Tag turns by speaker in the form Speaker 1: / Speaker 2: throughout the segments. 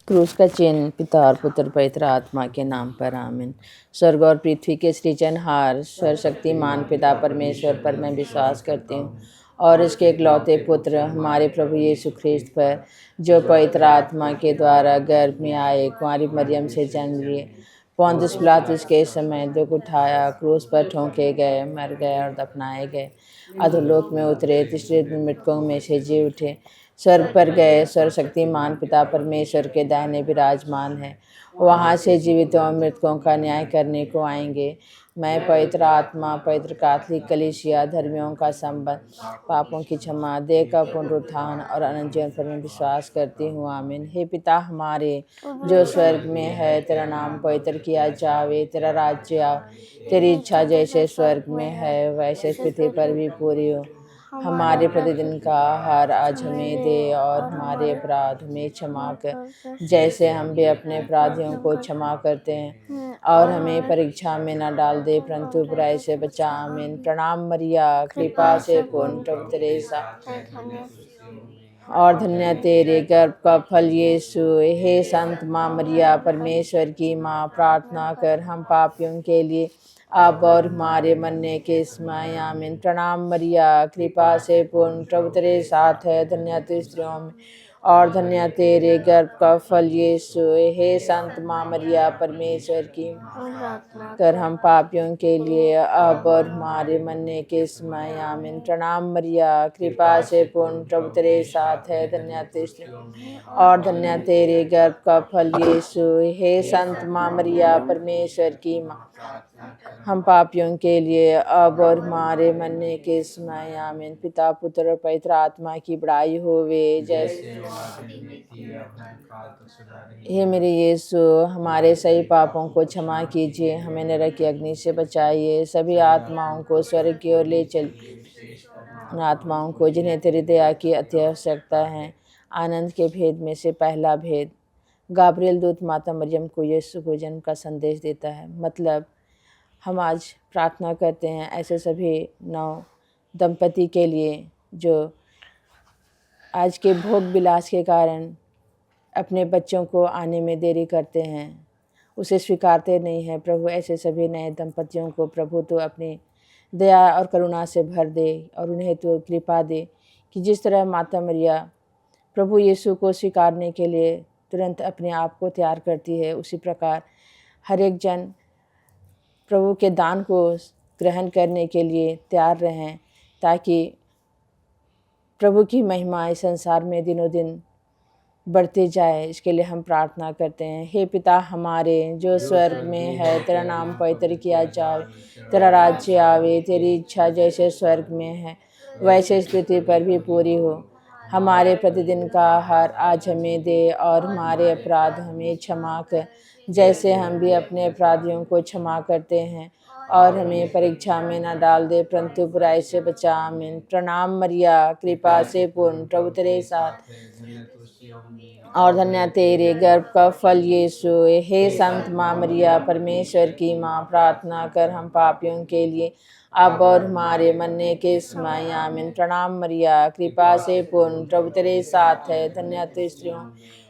Speaker 1: क्रूस का चिन्ह पिता और पुत्र पवित्र आत्मा के नाम पर आमीन। स्वर्ग और पृथ्वी के सृजनहार सर्वशक्तिमान पिता परमेश्वर पर मैं विश्वास करती हूँ और इसके इकलौते पुत्र हमारे प्रभु यीशु ख्रिस्त पर, जो पवित्र आत्मा के द्वारा गर्भ में आए, कुंवारी मरियम से जन्म लिए, पोंतियुस पिलातुस के समय दुख उठाया, क्रूस पर ठोंके गए, मर गए और दफनाए गए, अधोलोक में उतरे, तीसरे दिन मृतकों में से जी उठे, स्वर्ग पर गए, सर्वशक्तिमान पिता परमेश्वर के दाहिने विराजमान है, वहाँ से जीवितों और मृतकों का न्याय करने को आएंगे। मैं पवित्र आत्मा, पवित्र कैथोलिक कलीसिया, धर्मियों का संबंध, पापों की क्षमा, देह का पुनरुत्थान और अनंत जीवन पर मैं विश्वास करती हूँ। आमीन। हे पिता हमारे जो स्वर्ग में है, तेरा नाम पवित्र किया जावे, तेरा राज्य आवे, तेरी इच्छा जैसे स्वर्ग में है वैसे पृथ्वी पर भी पूरी हो। हमारे प्रतिदिन का आहार आज हमें दे और हमारे अपराध हमें क्षमा कर, जैसे हम भी अपने अपराधियों को क्षमा करते हैं, और हमें परीक्षा में न डाल दे परंतु बुराई से बचा। आमीन। प्रणाम मरिया, कृपा से पूर्ण, प्रभु तेरे साथ और धन्य तेरे गर्भ का फल यीशु। हे संत माँ मरिया, परमेश्वर की माँ, प्रार्थना कर हम पापियों के लिए अब और हमारे मरने के समय। आमीन। प्रणाम मरिया, कृपा से पूर्ण, प्रभु तेरे साथ है, धन्य तू स्त्रियों में और धन्य तेरे गर्भ का फल यीशु। हे संत माँ मरिया, परमेश्वर की कर हम पापियों के लिए अब और हमारे मरने के समय। आमीन। प्रणाम मरिया, कृपा से पूर्ण, प्रभु तेरे साथ है, धन्य तू स्त्रियों में और धन्य तेरे गर्भ का फल यीशु। हे संत माँ मरिया, परमेश्वर की माँ, हम पापियों के लिए अब और हमारे मरने के समय। आमीन। पिता, पुत्र और पवित्र आत्मा की बड़ाई होवे जैसे। हे मेरे यीशु, हमारे सही पापों को क्षमा कीजिए, हमें नरक की अग्नि से बचाइए, सभी आत्माओं को स्वर्ग की ओर ले चलिए, उन आत्माओं को जिन्हें तेरी दया की अति आवश्यकता है। आनंद के भेद में से पहला भेद, गाब्रियल दूत माता मरियम को यीशु को जन्म का संदेश देता है। मतलब हम आज प्रार्थना करते हैं ऐसे सभी नव दंपति के लिए जो आज के भोग विलास के कारण अपने बच्चों को आने में देरी करते हैं, उसे स्वीकारते नहीं हैं। प्रभु ऐसे सभी नए दंपतियों को प्रभु तो अपनी दया और करुणा से भर दे और उन्हें तो कृपा दे कि जिस तरह माता मरिया प्रभु यीशु को स्वीकारने के लिए तुरंत अपने आप को तैयार करती है, उसी प्रकार हर एक जन प्रभु के दान को ग्रहण करने के लिए तैयार रहें, ताकि प्रभु की महिमा इस संसार में दिनों दिन बढ़ते जाए। इसके लिए हम प्रार्थना करते हैं। हे पिता हमारे जो स्वर्ग में है, तेरा नाम पवित्र किया जावे, तेरा राज्य आवे, तेरी इच्छा जैसे स्वर्ग में है वैसे इस पृथ्वी पर भी पूरी हो। हमारे प्रतिदिन का आहार आज हमें दे और हमारे अपराध हमें क्षमा कर, जैसे हम भी अपने अपराधियों को क्षमा करते हैं, और हमें परीक्षा में न डाल दे परंतु बुराई से बचा। आमीन। प्रणाम मरिया, कृपा से पूर्ण, प्रभु तेरे साथ और धन्य तेरे गर्भ का फल यीशु। हे संत माँ मरिया, परमेश्वर की माँ, प्रार्थना कर हम पापियों के लिए अब और हमारे मरने के समय। आमीन। प्रणाम मरिया, कृपा से पूर्ण, प्रभु तेरे साथ है, धन्य तू स्त्रियों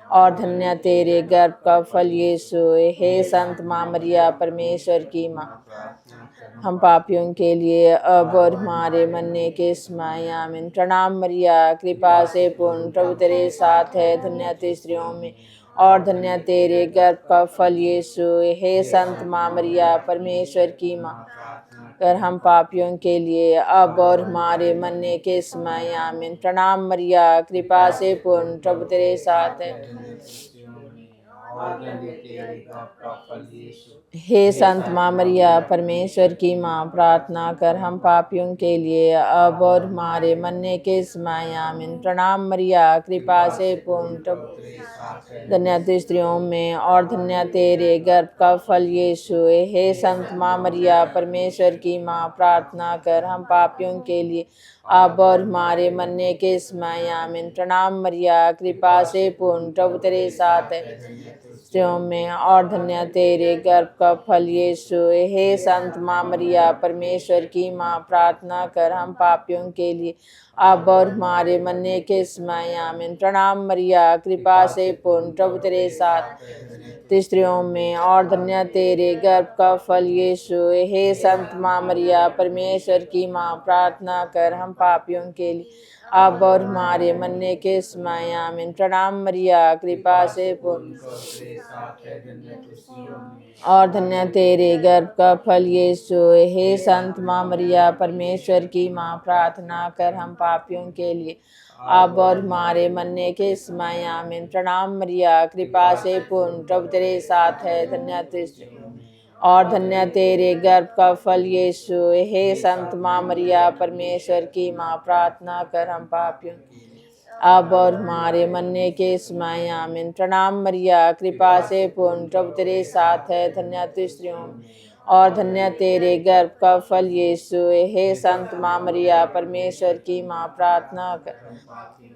Speaker 1: और धन्य तेरे गर्भ का फल यीशु। हे संत माँ मरिया, परमेश्वर की माँ, हम पापियों के लिए अब और हमारे मरने के समय। आमीन। प्रणाम मरिया, कृपा से पूर्ण, प्रभु तेरे साथ है, धन्य तू स्त्रियों में और धन्य तेरे गर्भ का फल यीशु। हे संत माँ मरिया, परमेश्वर की माँ, कर हम पापियों के लिए अब और हमारे मरने के समय। आमीन। प्रणाम मरिया, कृपा से पूर्ण, प्रभु तेरे साथ है, हे संत माँ मरिया, परमेश्वर की माँ, प्रार्थना कर हम पापियों के लिए अब और हमारे मरने के समय। आमीन। प्रणाम मरिया, कृपा से पूर्ण, धन्य तू स्त्रियों में और धन्य तेरे गर्भ का फल यीशु। हे संत माँ मरिया, परमेश्वर की माँ, प्रार्थना कर हम पापियों के लिए अब और हमारे मरने के समय। आमीन। प्रणाम मरिया, कृपा से पूर्ण, प्रभु तेरे साथ है, स्त्रियों में और धन्य तेरे गर्भ का फल यीशु। हे संत माँ मरिया परमेश्वर की माँ, प्रार्थना कर हम पापियों के लिए अब और हमारे मरने के समय आमीन। प्रणाम मरिया कृपा से पूर्ण, प्रभु तेरे साथ स्त्रियों में और धन्य तेरे गर्भ का फल यीशु। हे संत माँ मरिया परमेश्वर की माँ, प्रार्थना कर हम पापियों के लिए अब और हमारे मरने के समय आमीन। प्रणाम मरिया कृपा से पूर्ण, और धन्य तेरे गर्भ का फल यीशु। हे संत माँ मरिया परमेश्वर की माँ, प्रार्थना कर हम पापियों के लिए अब और हमारे मरने के समय आमीन। प्रणाम मरिया कृपा से पूर्ण, प्रभु तेरे साथ है, धन्य तू स्त्रियों में और धन्य तेरे गर्भ का फल यीशु। हे संत माँ मरिया परमेश्वर की माँ, प्रार्थना कर हम पापियों अब और हमारे मरने के समय आमीन। प्रणाम मरिया कृपा से पूर्ण, प्रभु तेरे साथ है, धन्य तू स्त्रियों में और धन्य तेरे गर्भ का फल यीशु। हे संत माँ मरिया परमेश्वर की माँ, प्रार्थना कर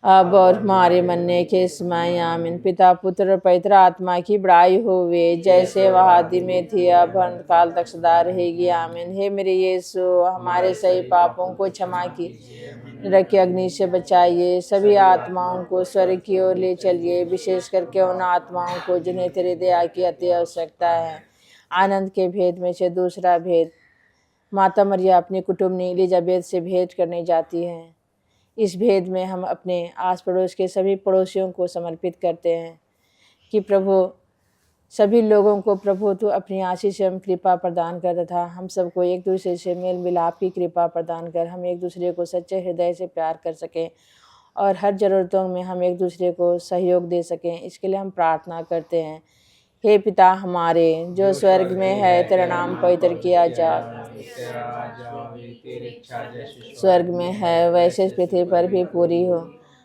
Speaker 1: अब और हमारे मरने के समय आमीन। पिता पुत्र और पवित्र आत्मा की बड़ाई होवे, जैसे वह आदि में थी अब अनंत काल तक सदा रहेगी आमीन। हे मेरे यीशु, हमारे सही पापों को क्षमा कीजिए, नरक की अग्नि से बचाइए, सभी आत्माओं को स्वर्ग की ओर ले चलिए, विशेष करके उन आत्माओं को जिन्हें तेरी दया की अति आवश्यकता है। आनंद के भेद में से दूसरा भेद, माता मरिया अपनी कुटुंबनी एलिजाबेथ से भेंट करने जाती है। इस भेद में हम अपने आस पड़ोस के सभी पड़ोसियों को समर्पित करते हैं कि प्रभु सभी लोगों को प्रभु तो अपनी आशीष एवं कृपा प्रदान कर, तथा हम सबको एक दूसरे से मेल मिलाप की कृपा प्रदान कर हम एक दूसरे को सच्चे हृदय से प्यार कर सकें और हर ज़रूरतों में हम एक दूसरे को सहयोग दे सकें। इसके लिए हम प्रार्थना करते हैं। हे पिता हमारे जो स्वर्ग में है, तेरा नाम पवित्र किया जाए, स्वर्ग में है वैसे पृथ्वी पर भी पूरी हो।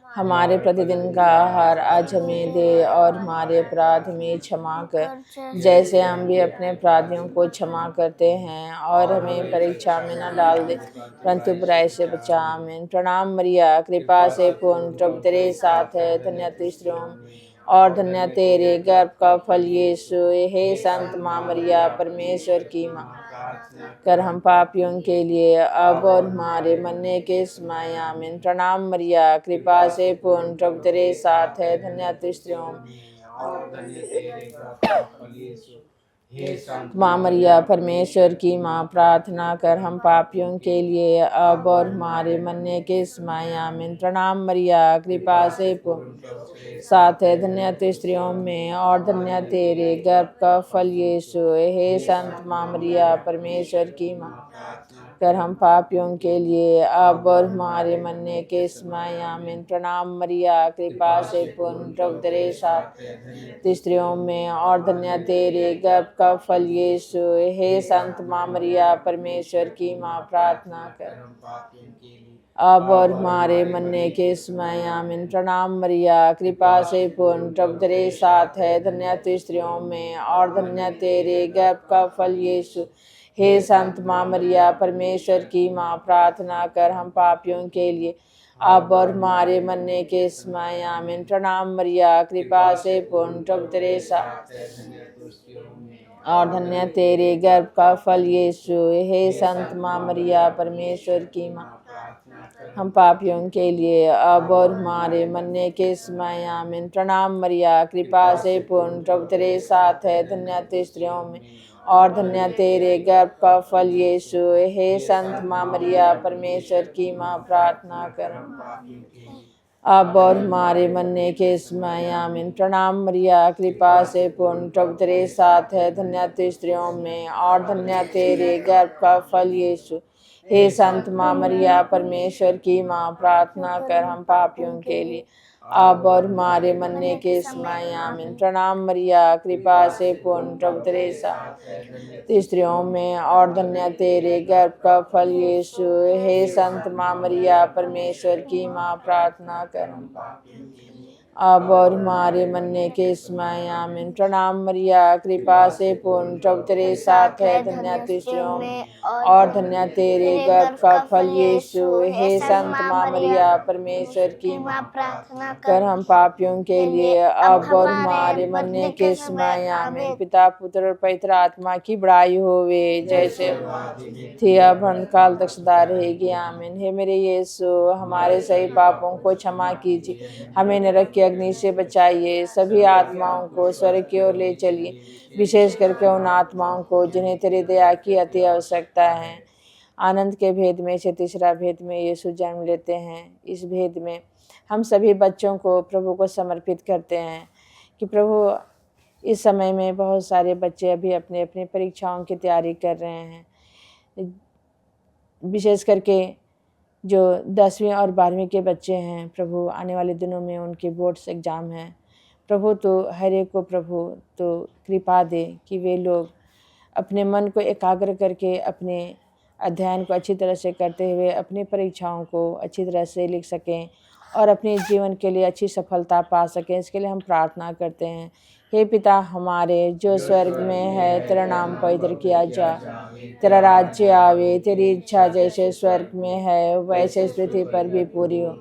Speaker 1: हमारे प्रतिदिन का आहार आज हमें दे और हमारे अपराध में क्षमा कर, जैसे हम भी अपने अपराधियों को क्षमा करते हैं, और हमें परीक्षा में न डाल दे परंतु बुराई से बचा आमीन। प्रणाम मरिया कृपा से पूर्ण, प्रभु तेरे साथ है, धन्य तू स्त्रियों में और धन्य तेरे गर्भ का फल यीशु। हे संत माँ मरिया परमेश्वर की माँ, कर हम पापियों के लिए अब और हमारे मरने के समय आमीन। प्रणाम मरिया कृपा से पूर्ण, प्रभु तेरे साथ है, धन्य तू स्त्रियों में और धन्य तेरे गर्भ का फल यीशु। माँ मरिया परमेश्वर की माँ, प्रार्थना कर हम पापियों के लिए अब और हमारे मरने के समय आमीन। प्रणाम मरिया कृपा से पूर्ण, साथ है, धन्य तू स्त्रियों में और धन्य तेरे गर्भ का फल यीशु। हे संत माँ मरिया परमेश्वर की माँ, कर हम पापियों के लिए अब और हमारे मरने के समय आमीन। प्रणाम मरिया कृपा से पूर्ण, प्रभु तेरे साथ स्त्रियों में और धन्य तेरे गर्भ का फल यीशु। हे संत माँ मरिया परमेश्वर की माँ, प्रार्थना कर अब और हमारे मरने के समय आमीन। प्रणाम मरिया कृपा से पूर्ण, प्रभु तेरे साथ है, धन्य तू स्त्रियों में और धन्य तेरे गर्भ का फल यीशु। हे संत माँ मरिया परमेश्वर की माँ, प्रार्थना कर हम पापियों के लिए अब और हमारे मरने के समय आमीन। प्रणाम मरिया कृपा से पूर्ण, प्रभु तेरे साथ और धन्य तेरे गर्भ का फल यीशु। हे संत माँ मरिया परमेश्वर की माँ, हम पापियों के लिए अब और हमारे मरने के समय आमीन। प्रणाम मरिया कृपा से पूर्ण, प्रभु तेरे साथ है, धन्य तू स्त्रियों में और धन्य तेरे गर्भ का फल यीशु। हे संत माँ मरिया परमेश्वर की माँ, प्रार्थना कर अब और हमारे मरने के समय आमीन। प्रणाम मरिया कृपा से पूर्ण, प्रभु तेरे साथ है, धन्य तू स्त्रियों में और धन्य तेरे गर्भ का फल यीशु। हे संत माँ मरिया परमेश्वर की माँ, प्रार्थना कर हम पापियों के लिए अब और हमारे मरने के समय आमीन। प्रणाम मरिया कृपा से पूर्ण, प्रभु तेरे साथ स्त्रियों में और धन्य तेरे गर्भ का फल यीशु। हे संत माँ मरिया परमेश्वर की माँ, प्रार्थना कर अब और हमारे मरने के समय आमीन। प्रणाम मरिया, कृपा से पूर्ण, प्रभु तेरे साथ है, धन्य तू स्त्रियों में और धन्य तेरे गर्भ का फल यीशु। हे संत माँ मरिया, परमेश्वर की माँ, प्रार्थना कर हम पापियों के लिए अब और हमारे मरने के समय आमीन। पिता, पुत्र और पवित्र आत्मा की बड़ाई होवे, जैसे थी अब काल तक सदा रहेगी आमीन। हे मेरे यीशु, हमारे सही पापों को क्षमा कीजिए, हमें नरक की अग्नि से बचाइए, सभी आत्माओं को स्वर्ग की ओर ले चलिए, विशेष करके उन आत्माओं को जिन्हें तेरी दया की अति आवश्यकता है। आनंद के भेद में से तीसरा भेद में यीशु जन्म लेते हैं। इस भेद में हम सभी बच्चों को प्रभु को समर्पित करते हैं कि प्रभु, इस समय में बहुत सारे बच्चे अभी अपने अपनी परीक्षाओं की तैयारी कर रहे हैं, विशेष करके जो 10वीं और 12वीं के बच्चे हैं। प्रभु, आने वाले दिनों में उनके बोर्ड्स एग्ज़ाम हैं। प्रभु, तो हर एक को प्रभु तो कृपा दे कि वे लोग अपने मन को एकाग्र करके अपने अध्ययन को अच्छी तरह से करते हुए अपनी परीक्षाओं को अच्छी तरह से लिख सकें और अपने जीवन के लिए अच्छी सफलता पा सकें। इसके लिए हम प्रार्थना करते हैं। हे पिता हमारे जो स्वर्ग में है, तेरा नाम पवित्र किया जा, तेरा राज्य आवे, तेरी इच्छा जैसे स्वर्ग में है वैसे इस पृथ्वी पर भी पूरी हो।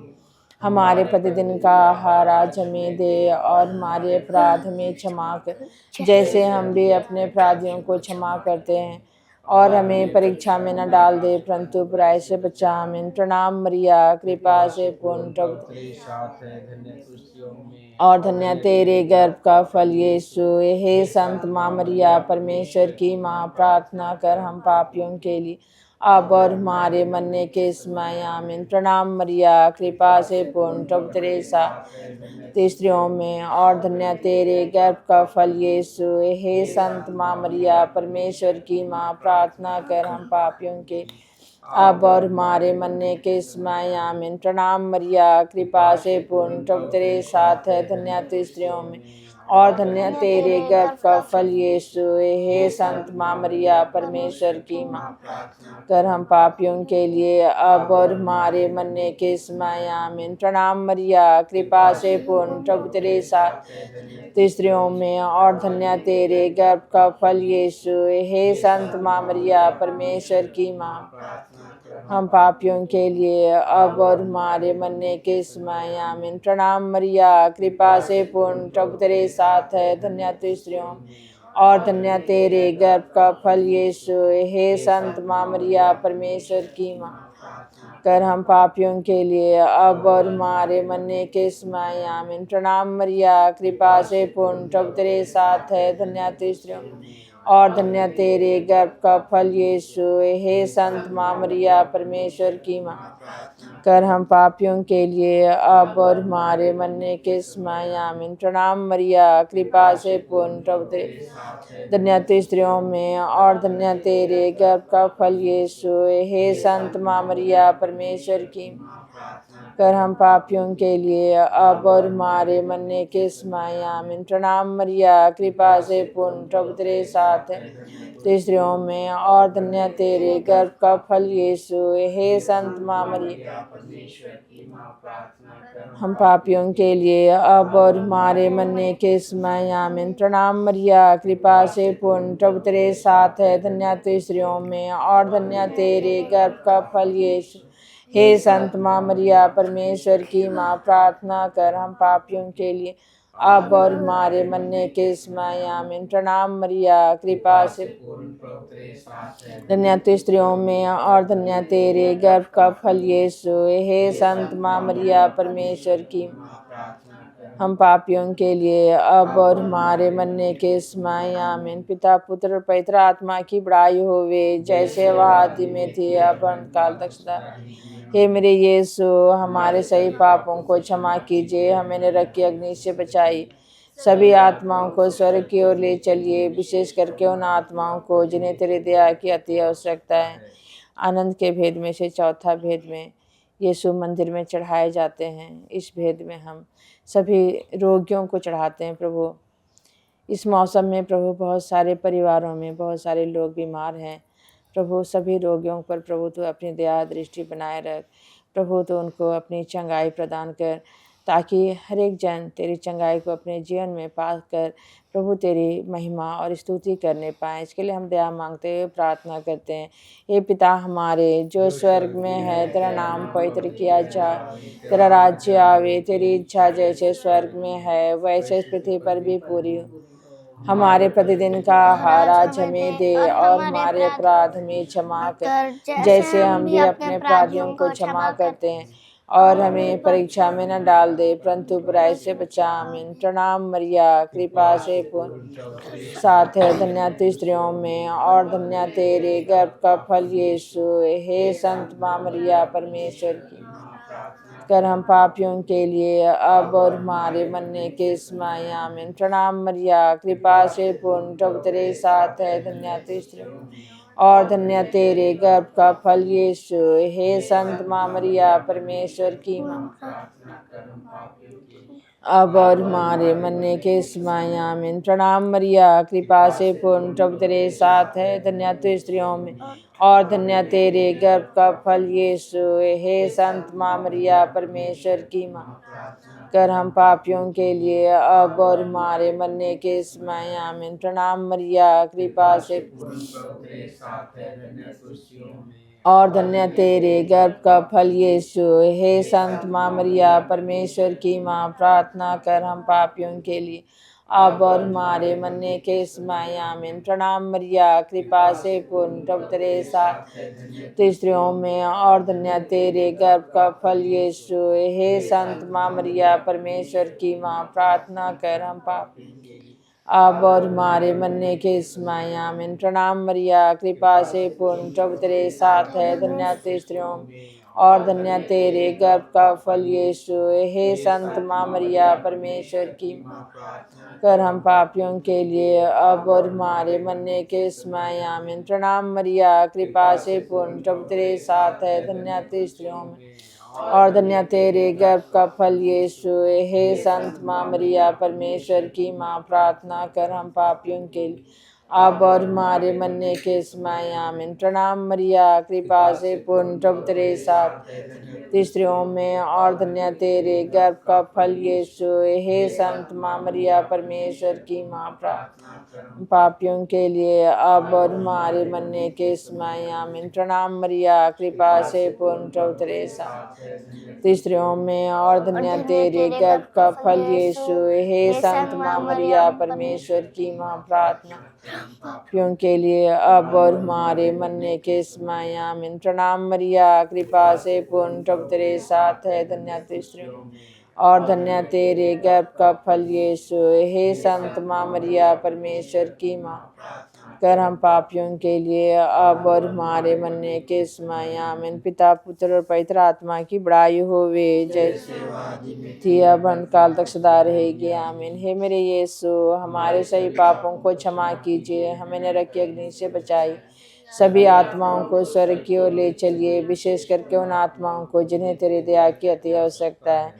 Speaker 1: हमारे प्रतिदिन का आहार आज हमें दे और हमारे अपराध हमें क्षमा कर, जैसे हम भी अपने अपराधियों को क्षमा करते हैं, और हमें परीक्षा में न डाल दे परंतु बुराई से बचा। आमीन। प्रणाम मरिया, कृपा से पूर्ण, प्रभु तेरे साथ है, धन्य तू स्त्रियों में और धन्य तेरे गर्भ का फल यीशु। हे संत माँ मरिया, परमेश्वर की माँ, प्रार्थना कर हम पापियों के लिए अब और हमारे मरने के समय आमीन। प्रणाम मरिया, कृपा से पूर्ण, प्रभु तेरे साथ स्त्रियों में और धन्य तेरे गर्भ का फल यीशु। हे संत माँ मरिया, परमेश्वर की माँ, प्रार्थना कर हम पापियों के अब और हमारे मरने के समय आमीन। प्रणाम मरिया, कृपा से पूर्ण, प्रभु तेरे साथ है, धन्य तू स्त्रियों में और धन्य तेरे गर्भ का फल यीशु। हे संत माँ मरिया, परमेश्वर की माँ, कर हम पापियों के लिए अब और हमारे मरने के समय आमीन। प्रणाम मरिया, कृपा से पूर्ण, प्रभु तेरे साथ स्त्रियों में और धन्य तेरे गर्भ का फल यीशु। हे संत माँ मरिया, परमेश्वर की माँ, हम पापियों के लिए अब और हमारे मरने के समय आमीन। प्रणाम मरिया, कृपा से पूर्ण, प्रभु तेरे साथ है, धन्य तू स्त्रियों और धन्य तेरे गर्भ का फल यीशु। हे संत माँ मरिया, परमेश्वर की माँ, कर हम पापियों के लिए अब और हमारे मरने के समय आमीन। प्रणाम मरिया, कृपा से पूर्ण, प्रभु तेरे साथ है, धन्य तू स्त्रियों और धन्य तेरे गर्भ का फल यीशु। हे संत माँ मरिया, परमेश्वर की माँ, कर हम पापियों के लिए अब और हमारे मरने के समय आमीन। प्रणाम मरिया, कृपा से पूर्ण, प्रभु तेरे धन्य तू स्त्रियों में और धन्य तेरे गर्भ का फल यीशु। हे संत माँ मरिया, परमेश्वर की, कर हम पापियों के लिए अब और हमारे मरने के समय आमीन। प्रणाम मरिया, कृपा से पूर्ण, प्रभु तेरे साथ है, तो स्त्रियों में और धन्य तेरे गर्भ का फल यीशु। हे संत माँ मरिया, हम पापियों के लिए अब और हमारे मरने के समय आमीन। प्रणाम मरिया, कृपा से पूर्ण, प्रभु तेरे साथ है, धन्य तू स्त्रियों में और धन्य तेरे गर्भ का फल यीशु। हे संत माँ मरिया, परमेश्वर की माँ, प्रार्थना कर हम पापियों के लिए अब और हमारे मरने के समय आमीन। प्रणाम मरिया, कृपा से धन्य तू स्त्रियों में और धन्य तेरे गर्भ का फल यीशु। हे संत माँ मरिया, परमेश्वर की, हम पापियों के लिए अब और हमारे मरने के समय आमीन। पिता, पुत्र और पवित्र आत्मा की बड़ाई होवे, जैसे वह आदि में थी अब काल तक सदा। हे मेरे यीशु, हमारे सही पापों को क्षमा कीजिए, हमें नरक की अग्नि से बचाइए, सभी आत्माओं को स्वर्ग की ओर ले चलिए, विशेष करके उन आत्माओं को जिन्हें तेरी दया की अति आवश्यकता है। आनंद के भेद में से चौथा भेद में यीशु मंदिर में चढ़ाए जाते हैं। इस भेद में हम सभी रोगियों को चढ़ाते हैं। प्रभु, इस मौसम में प्रभु बहुत सारे परिवारों में बहुत सारे लोग बीमार हैं। प्रभु, सभी रोगियों पर प्रभु तो अपनी दया दृष्टि बनाए रख। प्रभु, तो उनको अपनी चंगाई प्रदान कर। ताकि हर एक जन तेरी चंगाई को अपने जीवन में पाकर प्रभु तेरी महिमा और स्तुति करने पाए। इसके लिए हम दया मांगते हुए प्रार्थना करते हैं। हे पिता हमारे जो स्वर्ग में है, तेरा नाम पवित्र किया जाए, तेरा राज्य आवे, तेरी इच्छा जैसे स्वर्ग में है वैसे इस पृथ्वी पर भी पूरी हो। हमारे प्रतिदिन का आहार आज हमें दे और हमारे अपराध हमें क्षमा कर, जैसे हम भी अपने अपराधियों को क्षमा करते हैं, और हमें परीक्षा में न डाल दे परंतु बुराई से बचा। आमीन। प्रणाम मरिया, कृपा से पूर्ण साथ है, धन्य तू स्त्रियों में और धन्य तेरे गर्भ का फल यीशु। हे संत माँ मरिया, परमेश्वर की कर हम पापियों के लिए अब और हमारे मरने के समय। आमीन। प्रणाम मरिया, कृपा से पूर्ण प्रभु तेरे साथ है, धन्य तू स्त्रियों और धन्य तेरे गर्भ का फल यीशु। हे संत माँ मरिया, परमेश्वर की माँ, अब और हमारे मरने के समय। आमीन। प्रणाम मरिया, कृपा से पूर्ण प्रभु तेरे साथ है, धन्य तू स्त्रियों में और धन्य तेरे गर्भ का फल यीशु। हे संत माँ मरिया, परमेश्वर की माँ, कर हम पापियों के लिए अब और हमारे मरने के समय। आमीन। प्रणाम मरिया, कृपा से और धन्य तेरे गर्भ का फल यीशु। हे संत माँ मरिया, परमेश्वर की माँ, प्रार्थना कर हम पापियों के लिए अब और हमारे मरने के समय। आमीन। प्रणाम मरिया, कृपा से पूर्ण प्रभु तेरे साथ तो स्त्रियों में और धन्य तेरे गर्भ का फल यीशु। हे संत माँ मरिया, परमेश्वर की माँ, प्रार्थना कर हम पापियों के लिए अब और हमारे मरने के समय। आमीन। प्रणाम मरिया, कृपा से पूर्ण प्रभु तेरे साथ है, धन्य तू स्त्रियों में और धन्य तेरे गर्भ का फल यीशु। हे संत माँ मरिया, परमेश्वर की माँ, कर हम पापियों के लिए अब और हमारे मरने के समय। आमीन। प्रणाम मरिया, कृपा से पूर्ण प्रभु तेरे साथ है, धन्य तू स्त्रियों में और धन्य तेरे गर्भ का फल यीशु। हे संत माँ मरिया, परमेश्वर की माँ, प्रार्थना कर हम पापियों के लिए अब और हमारे मरने के समय। आमीन। प्रणाम मरिया, कृपा से पूर्ण प्रभु तेरे साथ स्त्रियों में और धन्य तेरे गर्भ का फल यीशु। हे संत माँ मरिया, परमेश्वर की माँ, प्रार्थना पापियों के लिए अब और हमारे मरने के समय। आमीन। प्रणाम मरिया, कृपा से पूर्ण प्रभु तेरे साथ स्त्रियों में और धन्य तेरे गर्भ का फल यीशु। हे संत माँ मरिया, परमेश्वर की माँ, प्रार्थना पापियों के लिए अब और हमारे मरने के समय। आमीन। प्रणाम मरिया, कृपा से पूर्ण प्रभु तेरे साथ है, धन्य तू स्त्रियों और धन्य तेरे गर्भ का फल यीशु। हे संत माँ मरिया, परमेश्वर की माँ, कर हम पापियों के लिए अब और हमारे मरने के समय। आमीन। पिता, पुत्र और पवित्र आत्मा की बड़ाई होवे, जैसे थी अब अनंत काल तक सदा रहेगी। आमीन। हे मेरे यीशु, हमारे सही पापों को क्षमा कीजिए, हमें नरक की अग्नि से बचाई, सभी आत्माओं को स्वर्ग की ओर ले चलिए, विशेष करके उन आत्माओं को जिन्हें तेरी दया की अति आवश्यकता है।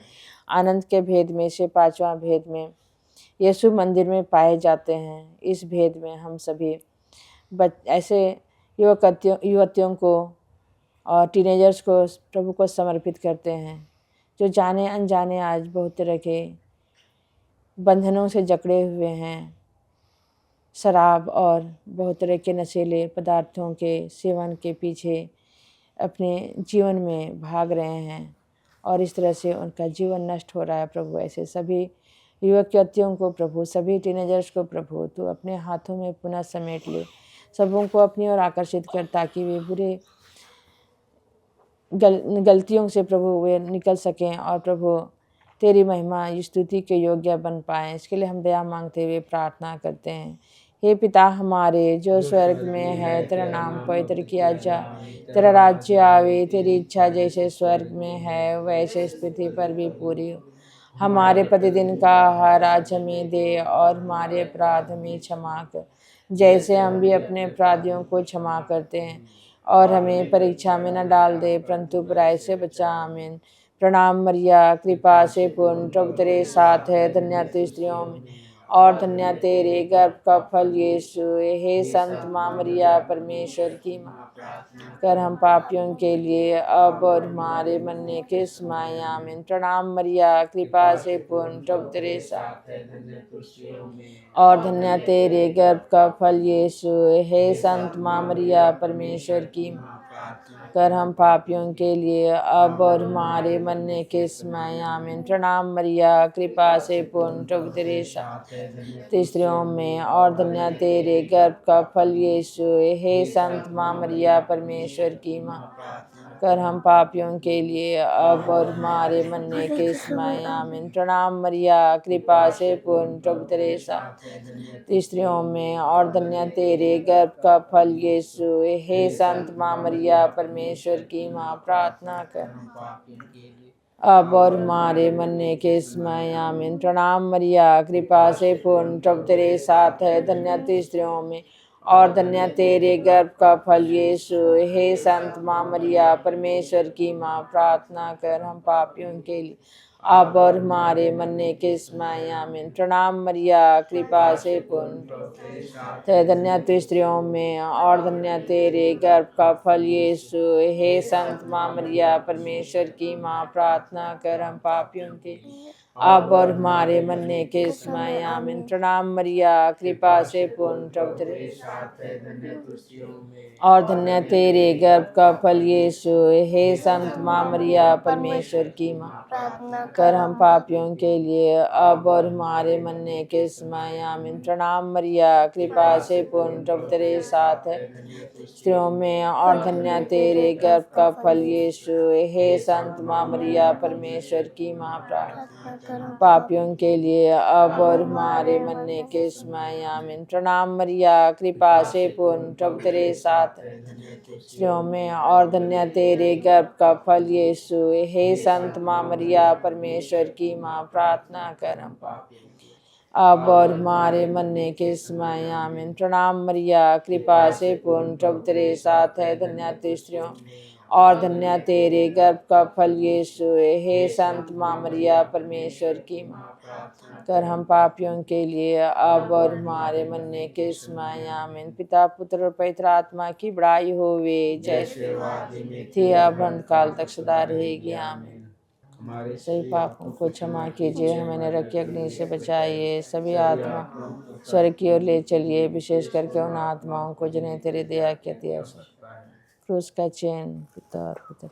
Speaker 1: आनंद के भेद में से पांचवा भेद में यीशु मंदिर में पाए जाते हैं। इस भेद में हम सभी ऐसे युवतियों को और टीनेजर्स को प्रभु को समर्पित करते हैं, जो जाने अनजाने आज बहुत तरह के बंधनों से जकड़े हुए हैं, शराब और बहुत तरह के नशीले पदार्थों के सेवन के पीछे अपने जीवन में भाग रहे हैं और इस तरह से उनका जीवन नष्ट हो रहा है। प्रभु ऐसे सभी युवतियों को प्रभु, सभी टीनेजर्स को प्रभु तू अपने हाथों में पुनः समेट ले, सबों को अपनी ओर आकर्षित कर, ताकि वे बुरे गलतियों से प्रभु वे निकल सकें और प्रभु तेरी महिमा स्तुति के योग्य बन पाएँ। इसके लिए हम दया मांगते हुए प्रार्थना करते हैं। हे पिता हमारे जो स्वर्ग में है, तेरा नाम पवित्र किया जाए, तेरा राज्य आवे, तेरी इच्छा जैसे स्वर्ग में है वैसे इस पृथ्वी पर भी पूरी हो। हमारे प्रतिदिन का आहार आज हमें दे और हमारे अपराध हमें क्षमा कर, जैसे हम भी अपने अपराधियों को क्षमा करते हैं, और हमें परीक्षा में न डाल दे परंतु बुराई से बचा। आमीन। प्रणाम मरिया, कृपा से पूर्ण प्रभु तेरे साथ है, धन्य तू स्त्रियों में और धन्य तेरे गर्भ का फल यीशु। हे संत माँ मरिया परमेश्वर की माँ, कर हम पापियों के लिए अब और हमारे मरने के समय आमीन। प्रणाम मरिया, कृपा से पूर्ण, प्रभु तेरे साथ है, और धन्य तेरे गर्भ का फल यीशु। हे संत माँ मरिया परमेश्वर की माँ, कर हम पापियों के लिए अब और हमारे मरने के समय आमीन। प्रणाम मरिया, कृपा से पूर्ण, प्रभु तेरे साथ है, स्त्रियों में और धन्य तेरे गर्भ का फल यीशु। हे संत माँ मरिया परमेश्वर की माँ, कर हम पापियों के लिए अब और हमारे मरने के समय आमीन। प्रणाम मरिया, कृपा से पूर्ण, प्रभु तेरे साथ है, स्त्रियों में और धन्य तेरे गर्भ का फल यीशु। हे संत माँ मरिया परमेश्वर की माँ, प्रार्थना कर अब और हमारे मरने के समय आमीन। प्रणाम मरिया, कृपा से पूर्ण, प्रभु तेरे साथ है, धन्य तू स्त्रियों में और धन्य तेरे गर्भ का फल यीशु। हे संत माँ मरिया परमेश्वर की माँ, प्रार्थना कर हम पापियों के लिए अब और हमारे मरने के समय आमीन। प्रणाम मरिया, कृपा से पूर्ण, धन्य तू स्त्रियों में और धन्य तेरे गर्भ का फल यीशु। हे संत माँ मरिया परमेश्वर की माँ, प्रार्थना कर हम पापियों के अब और हमारे मरने के समय आमीन। प्रणाम मरिया, कृपा से पूर्ण, प्रभु तेरे साथ है, धन्य तू स्त्रियों में और धन्य तेरे गर्भ का फल यीशु। हे संत माँ मरिया परमेश्वर की माँ, प्रार्थना कर हम पापियों के लिए अब और हमारे मरने के समय आमीन। प्रणाम मरिया, कृपा से पूर्ण, प्रभु तेरे साथ है, स्त्रियों में और धन्य तेरे गर्भ का फल यीशु। हे संत माँ मरिया परमेश्वर की माँ, प्रार्थना कर पापियों के लिए अब और हमारे मरने के समय आमीन। प्रणाम मरिया, कृपा से पूर्ण, प्रभु तेरे साथ है, स्त्रियों में और धन्य तेरे गर्भ का फल यीशु। हे संत माँ मरिया परमेश्वर की माँ, प्रार्थना कर हम अब और हमारे मरने के समय आमीन। प्रणाम मरिया, कृपा से पूर्ण, प्रभु तेरे साथ है, धन्य तू स्त्रियों और धन्य तेरे गर्भ का फल यीशु। हे संत माँ मरिया परमेश्वर की माँ, कर हम पापियों के लिए अब और हमारे मरने के समय आमीन। पिता पुत्र और पवित्र आत्मा की बड़ाई होवे, जैसे थी अब अंत काल तक सदा रहेगी आमीन। हमारे सही पापों को क्षमा कीजिए, हमें नरक की अग्नि से बचाइए, सभी आत्मा स्वर्ग की ओर ले चलिए, विशेष करके उन आत्माओं को जिन्हें तेरी दया की अति आवश्यकता है। क्रूस का चैन पिता और पुत्र